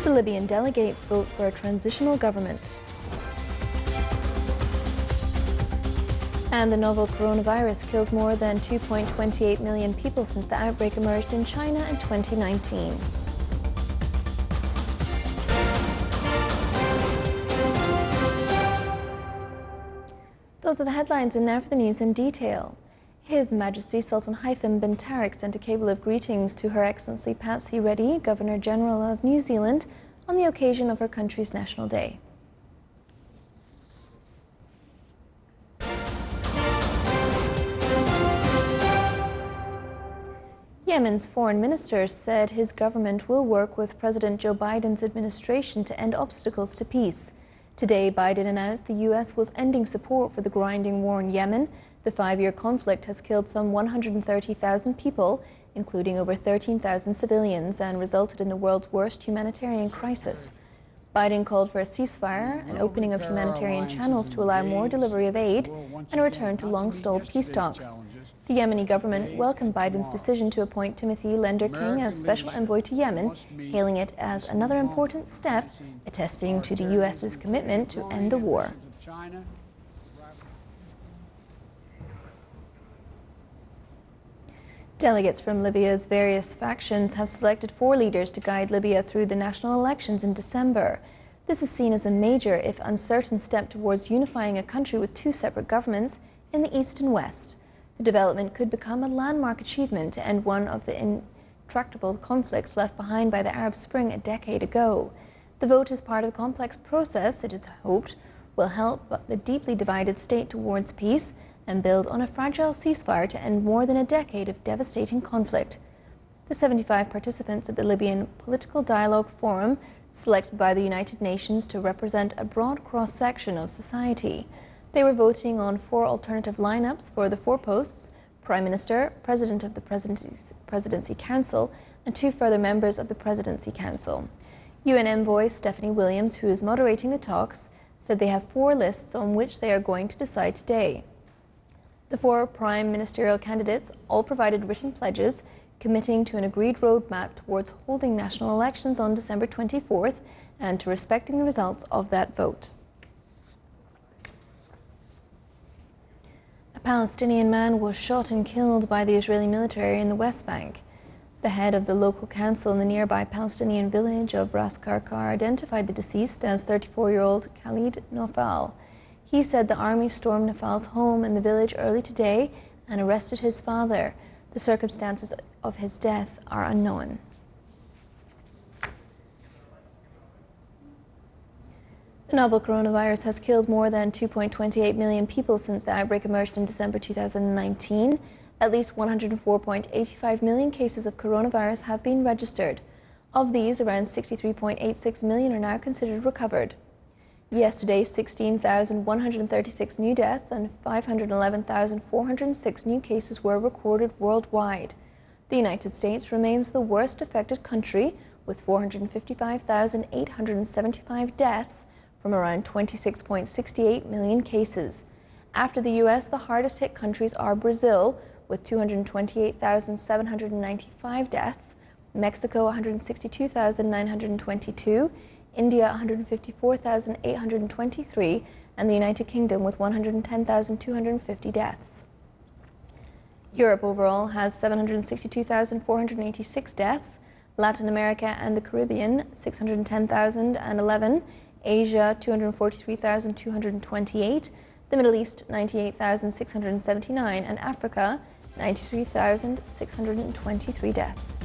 The Libyan delegates vote for a transitional government. And the novel coronavirus kills more than 2.28 million people since the outbreak emerged in China in 2019. Those are the headlines, and now for the news in detail. His Majesty Sultan Haitham bin Tariq sent a cable of greetings to Her Excellency Patsy Reddy, Governor-General of New Zealand, on the occasion of her country's National Day. Yemen's foreign minister said his government will work with President Joe Biden's administration to end obstacles to peace. Today, Biden announced the U.S. was ending support for the grinding war in Yemen. The 5-year conflict has killed some 130,000 people, including over 13,000 civilians, and resulted in the world's worst humanitarian crisis. Biden called for a ceasefire, an opening of humanitarian channels to allow more delivery of aid, and a return to long-stalled peace talks. The Yemeni government welcomed Biden's decision to appoint Timothy Lender King as special envoy to Yemen, hailing it as another important step, attesting to the U.S.'s commitment to end the war. Delegates from Libya's various factions have selected 4 leaders to guide Libya through the national elections in December. This is seen as a major, if uncertain, step towards unifying a country with 2 separate governments in the east and west. The development could become a landmark achievement to end one of the intractable conflicts left behind by the Arab Spring a decade ago. The vote is part of a complex process it is hoped will help the deeply divided state towards peace and build on a fragile ceasefire to end more than a decade of devastating conflict. The 75 participants at the Libyan Political Dialogue Forum, selected by the United Nations to represent a broad cross-section of society. They were voting on 4 alternative lineups for the 4 posts: Prime Minister, President of the Presidency Council, and 2 further members of the Presidency Council. UN envoy Stephanie Williams, who is moderating the talks, said they have 4 lists on which they are going to decide today. The 4 prime ministerial candidates all provided written pledges committing to an agreed roadmap towards holding national elections on December 24th and to respecting the results of that vote. A Palestinian man was shot and killed by the Israeli military in the West Bank. The head of the local council in the nearby Palestinian village of Ras Karkar identified the deceased as 34-year-old Khalid Nofal. He said the army stormed Nofal's home in the village early today and arrested his father. The circumstances of his death are unknown. The novel coronavirus has killed more than 2.28 million people since the outbreak emerged in December 2019. At least 104.85 million cases of coronavirus have been registered. Of these, around 63.86 million are now considered recovered. Yesterday, 16,136 new deaths and 511,406 new cases were recorded worldwide. The United States remains the worst affected country, with 455,875 deaths from around 26.68 million cases. After the U.S., the hardest hit countries are Brazil, with 228,795 deaths, Mexico 162,922, India 154,823, and the United Kingdom with 110,250 deaths. Europe overall has 762,486 deaths, Latin America and the Caribbean 610,011, Asia 243,228, the Middle East 98,679, and Africa 93,623 deaths.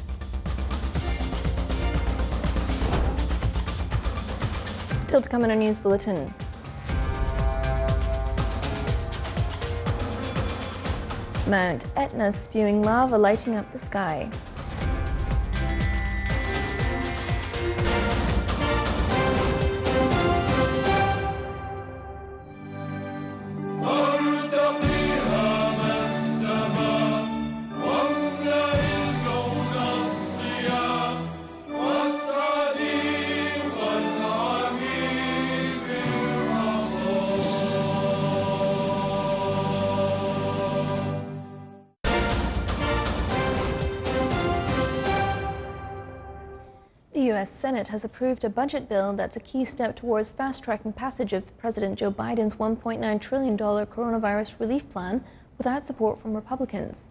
Still to come in our news bulletin. Mount Etna spewing lava lighting up the sky. The U.S. Senate has approved a budget bill that's a key step towards fast-tracking passage of President Joe Biden's $1.9 trillion coronavirus relief plan without support from Republicans.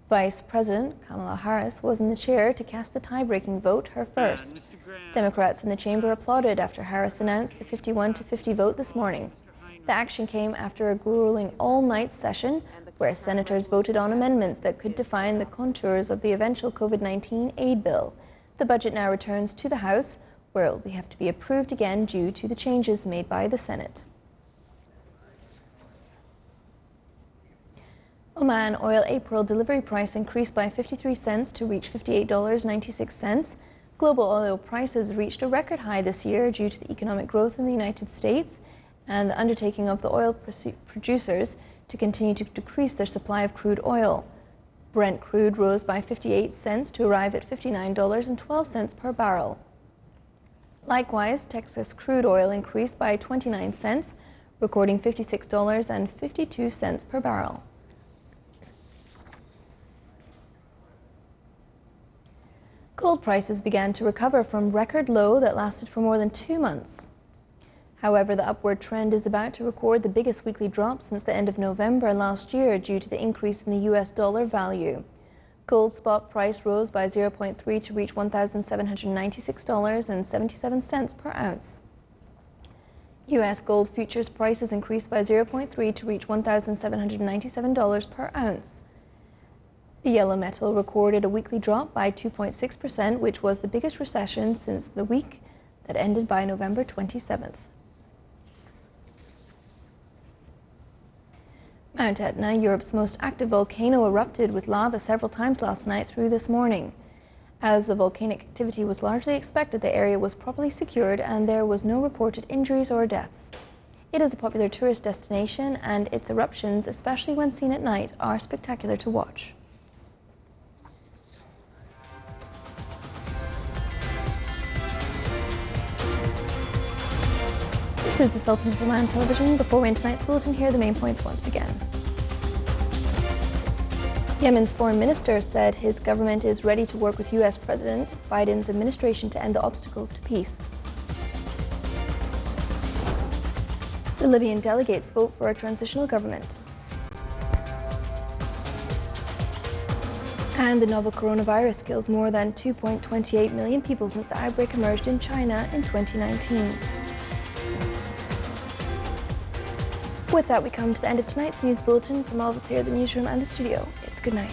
Vice President Kamala Harris was in the chair to cast the tie-breaking vote, her first. Democrats in the chamber applauded after Harris announced the 51-50 vote this morning. The action came after a grueling all-night session where senators voted on amendments that could define the contours of the eventual COVID-19 aid bill. The budget now returns to the House, where it will have to be approved again due to the changes made by the Senate. Oman oil April delivery price increased by 53 cents to reach $58.96. Global oil prices reached a record high this year due to the economic growth in the United States and the undertaking of the oil producers to continue to decrease their supply of crude oil. Brent crude rose by 58 cents to arrive at $59.12 per barrel. Likewise, Texas crude oil increased by 29 cents, recording $56.52 per barrel. Gold prices began to recover from record low that lasted for more than 2 months. However, the upward trend is about to record the biggest weekly drop since the end of November last year due to the increase in the US dollar value. Gold spot price rose by 0.3 to reach $1,796.77 per ounce. US gold futures prices increased by 0.3 to reach $1,797 per ounce. The yellow metal recorded a weekly drop by 2.6%, which was the biggest recession since the week that ended by November 27th. Mount Etna, Europe's most active volcano, erupted with lava several times last night through this morning. As the volcanic activity was largely expected, the area was properly secured and there was no reported injuries or deaths. It is a popular tourist destination and its eruptions, especially when seen at night, are spectacular to watch. This is the Sultan of Oman television. Before we end tonight's bulletin, here are the main points once again. Yemen's foreign minister said his government is ready to work with U.S. President Biden's administration to end the obstacles to peace. The Libyan delegates vote for a transitional government. And the novel coronavirus kills more than 2.28 million people since the outbreak emerged in China in 2019. With that, we come to the end of tonight's news bulletin. From all of us here at the newsroom and the studio, it's good night.